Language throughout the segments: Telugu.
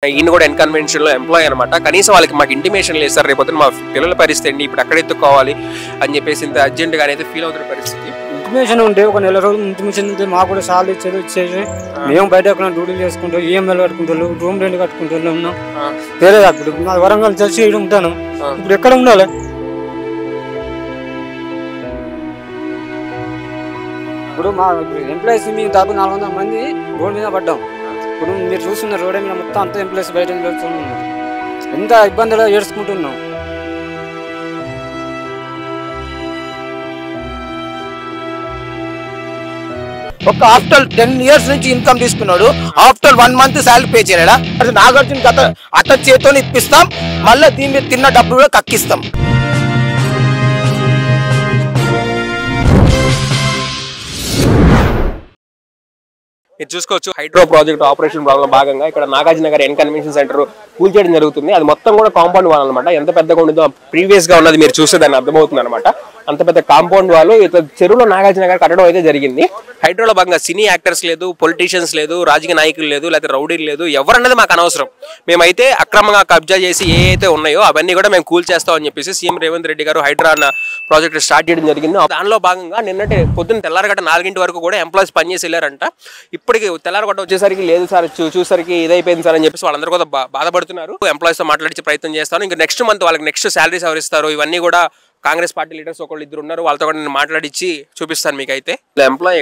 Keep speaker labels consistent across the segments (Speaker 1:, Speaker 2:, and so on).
Speaker 1: ఈయన కూడా ఎన్కన్వెన్షన్ లో ఎంప్లాయ్ అనమాట. కనీసం వాళ్ళకి మాకు ఇంటిమేషన్ లేదు సార్, రేపు మా పిల్లల పరిస్థితి అండి, ఇప్పుడు అక్కడ ఎత్తుకోవాలి అని చెప్పేసి ఇంత అర్జెంట్ గా అయితే ఫీల్ అవుతున్న పరిస్థితి.
Speaker 2: ఇంటిమేషన్ ఉంటే ఒక నెల రోజులు ఇంటిమేషన్ ఉంటే మాకు కూడా సార్లు ఇచ్చేసి మేము బయట ఎక్కడ డ్యూటీలు చేసుకుంటాం, ఈఎంఐలు కట్టుకుంటారు, రూమ్ రెంట్ కట్టుకుంటూ ఉన్నాం. వేరే ఇప్పుడు మా వరంగల్ చర్చి ఉంటాను, ఇప్పుడు ఎక్కడ ఉండాలి? ఇప్పుడు మా ఎంప్లాయీస్ మేము దాదాపు 400 మంది రోడ్ మీద పడ్డాం. ఇప్పుడు మీరు చూస్తున్న రోడ్ మీద మొత్తం అంతా ఎంప్లాయీస్ బయట నిలుస్తున్నారు. ఎంత ఇబ్బందులు ఏడ్చుకుంటున్నాం.
Speaker 3: ఒక ఆఫ్టర్ 10 years నుంచి ఇన్కమ్ తీసుకున్నాడు, ఆఫ్టర్ 1 month శాలరీ పే చేయలేడా? నాగార్జున గత అతని చేతితో ఇప్పిస్తాం, మళ్ళీ దీని మీద తిన్న డబ్బులు కూడా కక్కిస్తాం.
Speaker 1: మీరు చూసుకోవచ్చు, హైడ్రో ప్రాజెక్ట్ ఆపరేషన్ భాగంగా ఇక్కడ నాగార్జున గారి కన్వెన్షన్ సెంటర్ కూల్చేయడం జరుగుతుంది. అది మొత్తం కూడా కాంపౌండ్ వాల్ అనమాట. ఎంత పెద్దగా ఉండదో ప్రీవియస్ గా ఉన్నది మీరు చూస్తే దాన్ని అర్థమవుతుంది అనమాట. అంత పెద్ద కాంపౌండ్ వాళ్ళు చెరువులో నాగార్జున గారు కట్టడం అయితే జరిగింది. హైడ్రోలో భాగంగా సినీ యాక్టర్స్ లేదు, పొలిటీషియన్స్ లేదు, రాజకీయ నాయకులు లేదు, లేకపోతే రౌడీలు లేదు, ఎవరన్నది మాకు అనవసరం. మేమైతే అక్రమంగా కబ్జా చేసి ఏ అయితే ఉన్నాయో అవన్నీ కూడా మేము కూల్ చేస్తామని చెప్పేసి సీఎం రేవంత్ రెడ్డి గారు హైడ్రా అన్న ప్రాజెక్ట్ స్టార్ట్ చేయడం జరిగింది. దానిలో భాగంగా నిన్నటి పొద్దున్న తెల్లారగట్ట 4 గంటల వరకు కూడా ఎంప్లాయీస్ పనిచేసి వెళ్ళారంట. ఇప్పటికి తెల్లారగట్ట వచ్చేసరికి లేదు సార్, చూసరికి ఇదైపోయింది సార్ అని చెప్పేసి వాళ్ళందరూ కూడా బాధపడుతున్నారు. ఎంప్లాయీస్ తో మాట్లాడించే ప్రయత్నం చేస్తాను. ఇంకా నెక్స్ట్ మంత్ వాళ్ళకి నెక్స్ట్ శాలరీస్ ఎవరు ఇస్తారు ఇవన్నీ కూడా కాంగ్రెస్ పార్టీ లీడర్స్ ఒకళ్ళు ఇద్దరు ఉన్నారు, వాళ్ళతో కూడా నేను మాట్లాడించి చూపిస్తాను మీకు. అయితే ఎంప్లాయీ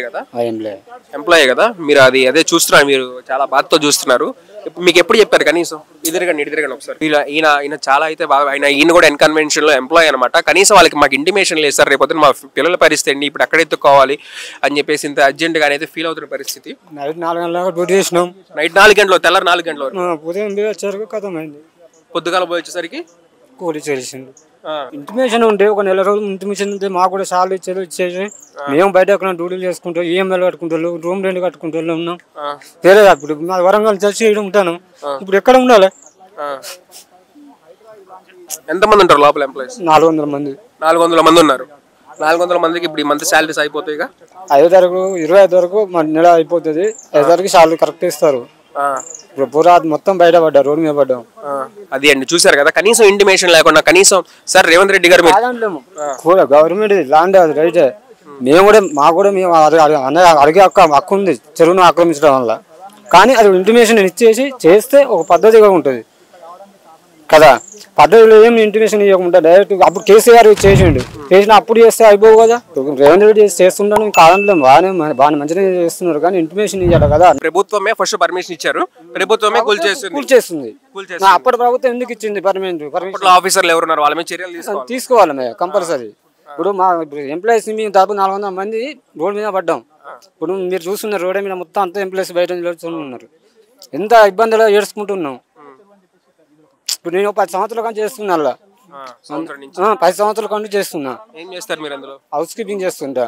Speaker 1: కదా మీరు, అదే చూస్తున్నారు, మీరు చాలా బాధతో చూస్తున్నారు. మీకు ఎప్పుడు చెప్పారు కనీసం? ఇదిరిగాని ఒకసారి. ఈయన చాలా అయితే బాగా ఈయన కూడా ఎన్కన్వెన్షన్ లో ఎంప్లాయ్ అనమాట. కనీసం వాళ్ళకి మాకు ఇంటిమేషన్ లేదు సార్, రేపు మా పిల్లల పరిస్థితి అండి, ఇప్పుడు అక్కడ ఎత్తుకోవాలి అని చెప్పేసి ఇంత అర్జెంట్ గా అయితే ఫీల్ అవుతున్న పరిస్థితి.
Speaker 2: నైట్ 4 గంటలకు డ్యూటీ చేసినాం.
Speaker 1: నైట్ 4 గంటలు, తెల్లారు 4 గంటల పొద్దుగాల పోయి వచ్చేసరికి
Speaker 2: కూలి చేసిండు. ఇంటిమేషన్ ఉంటే ఒక నెల రోజులు ఇంటిమేషన్ ఉంటే మాకు కూడా సార్లు ఇచ్చేసి మేము బయట ఎక్కడ డ్యూటీలు చేసుకుంటాం, ఈఎంఐలు కట్టుకుంటారు, రూమ్ రెంట్ కట్టుకుంటూ ఉన్నాం. వేరే ఇప్పుడు మా వరంగల్ చర్చి ఉంటాను, ఇప్పుడు ఎక్కడ ఉండాలి?
Speaker 1: ఎంతమంది ఉంటారు లోపల ఎంప్లాయీస్?
Speaker 2: 400 మంది.
Speaker 1: 400 మంది ఉన్నారు. 400 మందికి ఇప్పుడు ఈ మంత్ శాలరీస్ అయిపోతాయి.
Speaker 2: 5 తారీఖు 25 వరకు నెల అయిపోతుంది. 5 తారీఖు సార్లు కరెక్ట్ ఇస్తారు. ఇప్పుడు పూరా మొత్తం బయట పడ్డా, రోడ్డు మీద పడ్డాం.
Speaker 1: అది అండి, చూసారు కదా. కనీసం ఇంటిమేషన్ లేకుండా కనీసం సార్ రేవంత్ రెడ్డి గారు
Speaker 2: గవర్నమెంట్ ల్యాండ్ అది రైతే, మేము కూడా మేము అడిగే హక్కు ఉంది చెరువును ఆక్రమించడం వల్ల. కానీ అది ఇంటిమేషన్ ఇచ్చేసి చేస్తే ఒక పద్ధతిగా ఉంటుంది కదా. పద్ధతిలో ఏం ఇంటిమేషన్ ఇవ్వకుండా డైరెక్ట్ అప్పుడు కేసీఆర్ చేసిన అప్పుడు చేస్తే అయిపోవు కదా. రేవంత్ రెడ్డి చేస్తుంటాను కాదంలో బాగానే మంచిగా చేస్తున్నారు, కానీ ఇంటిమేషన్ ఇవ్వాలి కదా.
Speaker 1: ప్రభుత్వమే ఫస్ట్ పర్మిషన్ ఇచ్చారు, ప్రభుత్వమే కూల్
Speaker 2: చేస్తుంది. అప్పటి ప్రభుత్వం ఎందుకు ఇచ్చింది పర్మిషన్?
Speaker 1: ఆఫీసర్లు ఎవరున్నారు, వాళ్ళ మీద చర్యలు
Speaker 2: తీసుకోవాలి కంపల్సరీ. ఇప్పుడు మా ఎంప్లాయీస్ మేము దాదాపు 400 మంది రోడ్ మీద పడ్డాం. ఇప్పుడు మీరు చూస్తున్న రోడ్ మీద మొత్తం అంతా ఎంప్లాయీస్ బయట నిలుస్తున్నారు. ఎంత ఇబ్బందులు ఏడ్చుకుంటున్నాం. ఇప్పుడు నేను 10 సంవత్సరాల కానీ చేస్తున్నా, 10 సంవత్సరాల కంటే చేస్తున్నా.
Speaker 1: ఏం చేస్తారు మీరు అందులో?
Speaker 2: హౌస్ కీపింగ్ చేస్తుంటా.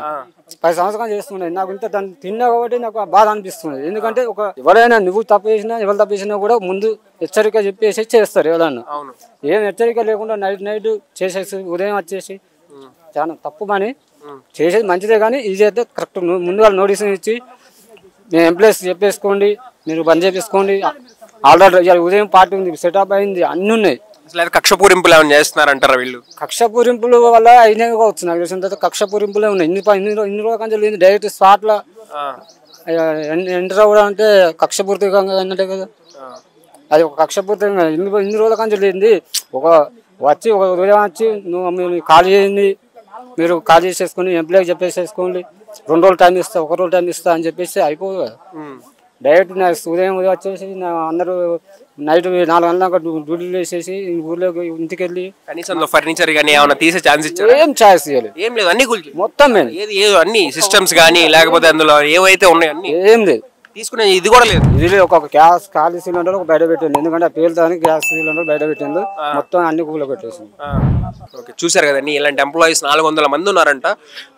Speaker 2: 10 సంవత్సరాలు చేస్తున్నా. నాకు ఇంత తిన్నా కాబట్టి నాకు బాధ అనిపిస్తుంది. ఎందుకంటే ఎవరైనా నువ్వు తప్పు చేసినా ఎవరు తప్పు చేసినా కూడా ముందు హెచ్చరిక చెప్పేసి చేస్తారు ఎవరన్నా. ఏం హెచ్చరిక లేకుండా నైట్ చేసేసి ఉదయం వచ్చేసి చాలా తప్పు పని. చేసేది మంచిదే కానీ ఇది అయితే కరెక్ట్. ముందుగా నోటీస్ ఇచ్చి మీ ఎంప్లాయీస్ చెప్పేసుకోండి, మీరు బంద్ చేపించుకోండి. ఆల్రెడీ ఉదయం పార్టీ ఉంది, సెటప్ అయింది, అన్ని ఉన్నాయి.
Speaker 1: కక్ష పూరింపులు ఏమైనా చేస్తున్నారంటారా వీళ్ళు?
Speaker 2: కక్ష పూరింపుల వల్ల అయినవి కావచ్చు. నాకు తెలిసిన తర్వాత కక్ష పూరింపులే ఉన్నాయి. ఇన్ని రోజుల కంటే డైరెక్ట్ స్పాట్ లో ఎంటర్ అవ్వడం అంటే కక్ష పూర్తిగా అన్నట్టే కదా. అది ఒక కక్ష పూర్తిగా ఇన్ని రోజుల కంటే లేనిది ఒక ఉదయం వచ్చి నువ్వు ఖాళీ చేయండి, మీరు ఖాళీ చేసేసుకుని ఎంప్లాయ్ చెప్పేసేసుకోండి, 2 రోజులు టైం ఇస్తా, 1 రోజు టైం ఇస్తా అని చెప్పేసి అయిపోదు కదా. డైరెక్ట్ ఉదయం వచ్చేసి అందరూ నైట్ 4 గంటలకు డ్యూటీలు వేసేసి ఊర్లోకి ఇంటికి వెళ్ళి
Speaker 1: కనీసం ఫర్నిచర్ కానీ ఏమైనా తీసే ఛాన్స్ ఇచ్చారు?
Speaker 2: ఏం ఛాన్స్ ఇవ్వాలి,
Speaker 1: ఏం లేదు. అన్ని
Speaker 2: మొత్తం
Speaker 1: అన్ని సిస్టమ్స్ కానీ లేకపోతే అందులో ఏవైతే ఉన్నాయి అన్ని
Speaker 2: ఏం లేదు.
Speaker 1: తీసుకునే ఇది కూడా లేదు.
Speaker 2: ఇది ఒక గ్యాస్ ఖాళీ సిలిండర్ బయట పెట్టింది, ఎందుకంటే పేలుతానికి గ్యాస్ సిలిండర్ బయట పెట్టింది, మొత్తం అన్ని కూల పెట్టేసింది.
Speaker 1: చూసారు కదండి, ఇలాంటి ఎంప్లాయీస్ 400 మంది ఉన్నారంట.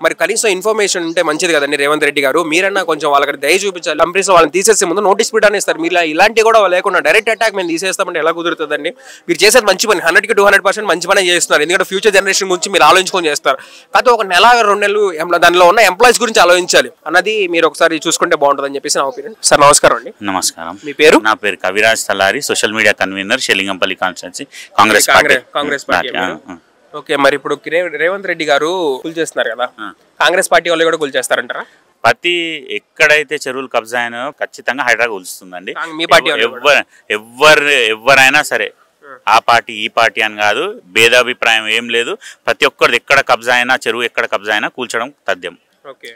Speaker 1: మరి కనీసం ఇన్ఫర్మేషన్ ఉంటే మంచిది కదండి రేవంత్ రెడ్డి గారు. మీరన్నా కొంచెం వాళ్ళకి దయ చూపించాలి. కంపెనీస్ వాళ్ళని తీసేసే ముందు నోటీస్ పెట్టానే ఇస్తారు. మీరు ఇలాంటి కూడా లేకుండా డైరెక్ట్ అటాక్ మేము తీసేస్తామంటే ఎలా కుదురుతుందండి? మీరు చేసేది మంచి పని, 100కి 200% మంచి పని చేస్తున్నారు. ఎందుకంటే ఫ్యూచర్ జనరేషన్ గురించి మీరు ఆలోచించుకొని చేస్తారు. కాకపోతే ఒక నెల 2 నెలలు దానిలో ఉన్న ఎంప్లాయీస్ గురించి ఆలోచించాలి అన్నది మీరు ఒకసారి చూసుకుంటే బాగుంటుందని చెప్పేసి నా ఒపీనియన్. సార్ నమస్కారం అండి.
Speaker 4: నమస్కారం.
Speaker 1: మీ పేరు?
Speaker 4: నా పేరు Kaviraj Talari, social media convener, Serilingampally constituency, Congress party.
Speaker 1: Okay, మరి ఇప్పుడు రేవంత్ రెడ్డి గారు కూల్ చేస్తున్నారు కదా, కాంగ్రెస్ పార్టీ వాళ్ళు కూడా కూల్ చేస్తారంటారా?
Speaker 4: ప్రతి ఎక్కడైతే చెరువులు కబ్జా అయినాయో ఖచ్చితంగా హైడ్రా కూల్స్తుందండి.
Speaker 1: మీ పార్టీ
Speaker 4: ఎవరైనా సరే, ఆ పార్టీ ఈ పార్టీ అని కాదు, భేదాభిప్రాయం ఏం లేదు. ప్రతి ఒక్కరిది ఎక్కడ కబ్జా అయినా, చెరువు ఎక్కడ కబ్జా అయినా కూల్చడం తథ్యం.
Speaker 1: ఓకే,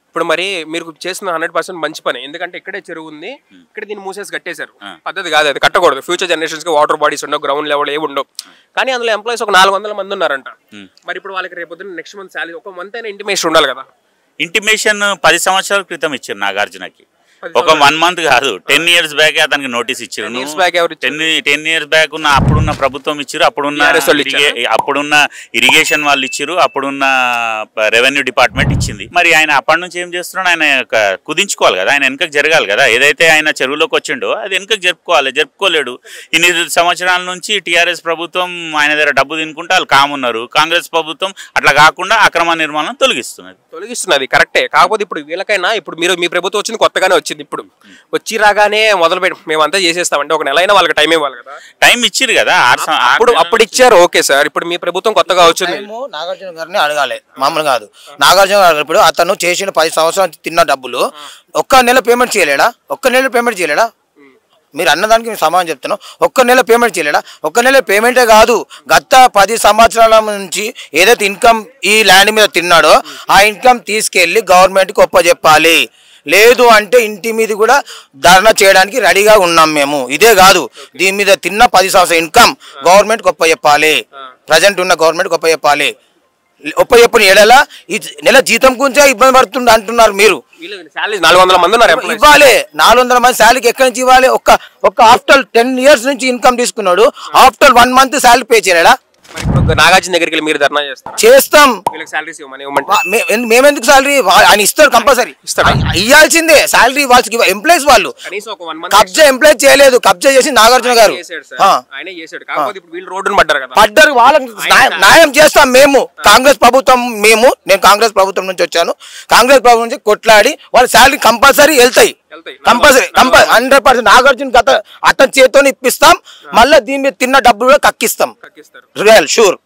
Speaker 1: ఇప్పుడు మరి మీరు చేసిన 100% మంచి పని. ఎందుకంటే ఇక్కడే చెరువు ఉంది, ఇక్కడ దీన్ని మూసేసి కట్టేశారు. పద్ధతి కాదు, అది కట్టకూడదు. ఫ్యూచర్ జనరేషన్స్ కి వాటర్ బాడీస్ ఉండవు, గ్రౌండ్ లెవెల్ ఏమి ఉండవు. కానీ అందులో ఎంప్లాయీస్ ఒక 400 మంది ఉన్నారంట. మరి ఇప్పుడు వాళ్ళకి రేపు నెక్స్ట్ మంత్ శాలరీ, ఒక మంత్ అయినా ఇంటిమేషన్ ఉండాలి కదా.
Speaker 4: ఇంటిమేషన్ 10 సంవత్సరాల క్రితం ఇచ్చారు నాగార్జునకి, ఒక 1 మంత్ కాదు, 10 years బ్యాక్ అతనికి నోటీస్ ఇచ్చారు. 10 years బ్యాక్ ఉన్న అప్పుడున్న ప్రభుత్వం ఇచ్చారు, అప్పుడున్న ఇరిగేషన్ వాళ్ళు ఇచ్చారు, అప్పుడున్న రెవెన్యూ డిపార్ట్మెంట్ ఇచ్చింది. మరి ఆయన అప్పటి నుంచి ఏం చేస్తున్నాడు? ఆయన కుదించుకోవాలి కదా, ఆయన వెనకకు జరగాలి కదా. ఏదైతే ఆయన చెరువులోకి వచ్చిండో అది వెనకకు జరుపుకోలేడు. ఇన్ని సంవత్సరాల నుంచి టీఆర్ఎస్ ప్రభుత్వం ఆయన దగ్గర డబ్బు తినుకుంటే వాళ్ళు కామున్నారు. కాంగ్రెస్ ప్రభుత్వం అట్లా కాకుండా అక్రమ నిర్మాణం తొలగిస్తున్నది
Speaker 1: కరెక్టే. కాకపోతే ఇప్పుడు వీళ్ళకైనా, ఇప్పుడు మీ ప్రభుత్వం వచ్చింది, కొత్తగానే వచ్చింది. ఇప్పుడు వచ్చి రాగానే మొదలు పెట్టి మేమంతా చేసేస్తామంటే ఒక నెల అయినా వాళ్ళకి టైం ఇవ్వాలి కదా.
Speaker 4: టైం ఇచ్చారు కదా,
Speaker 1: అప్పుడు ఇచ్చారు. ఓకే సార్, ఇప్పుడు మీ ప్రభుత్వం కొత్తగా వచ్చింది.
Speaker 3: నాగార్జున గారిని అడగాలి, మామూలు కాదు. నాగార్జున గారు ఇప్పుడు అతను చేసిన 10 సంవత్సరాలు తిన్న డబ్బులు ఒక్క నెల పేమెంట్ చేయలేడా? మీరు అన్నదానికి నేను సమాధానం చెప్తాను. ఒక్క నెల పేమెంట్ చేయలేడా? ఒక్క నెల పేమెంటే కాదు, గత 10 సంవత్సరాల నుంచి ఏదైతే ఇన్కమ్ ఈ ల్యాండ్ మీద తిన్నాడో ఆ ఇన్కమ్ తీసుకెళ్లి గవర్నమెంట్కి ఒప్పజెప్పాలి. లేదు అంటే ఇంటి మీద కూడా ధర్నా చేయడానికి రెడీగా ఉన్నాం మేము. ఇదే కాదు, దీని మీద తిన్న 10 సంవత్సరాల ఇన్కమ్ గవర్నమెంట్కి ఒప్పజెప్పాలి. ప్రజెంట్ ఉన్న గవర్నమెంట్కి ఒప్పజెప్పాలి. ఒప్పజెప్పని ఏడలా ఈ నెల జీతం గురించే ఇబ్బంది పడుతుంది అంటున్నారు మీరు.
Speaker 1: 400 మంది
Speaker 3: ఇవ్వాలి. 400 మంది శాలరీకి ఎక్కడి నుంచి ఇవ్వాలి? ఒక్క ఆఫ్టర్ 10 years నుంచి ఇన్కమ్ తీసుకున్నాడు, ఆఫ్టర్ 1 month శాలరీ పే చేయలేడా?
Speaker 1: నాగార్జున దగ్గరికి మీరు ధర్నా
Speaker 3: చేస్తాం. మేమెందుకు శాలరీ? ఆయన ఇస్తారు, కంపల్సరీ ఇవ్వాల్సిందే శాలరీ. వాళ్ళకి ఎంప్లాయీస్ వాళ్ళు కబ్జా ఎంప్లాయ్ చేయలేదు, కబ్జా చేసి నాగార్జున గారు పడ్డారు. వాళ్ళకి న్యాయం చేస్తాం మేము. కాంగ్రెస్ ప్రభుత్వం, నేను కాంగ్రెస్ ప్రభుత్వం నుంచి వచ్చాను. కాంగ్రెస్ ప్రభుత్వం నుంచి కొట్లాడి వాళ్ళ శాలరీ కంపల్సరీ వెళ్తాయి. 100% నాగార్జున అతని చేతితో ఇప్పిస్తాం. మళ్ళీ దీని మీద తిన్న డబ్బులు కూడా కక్కిస్తాం. Real sure.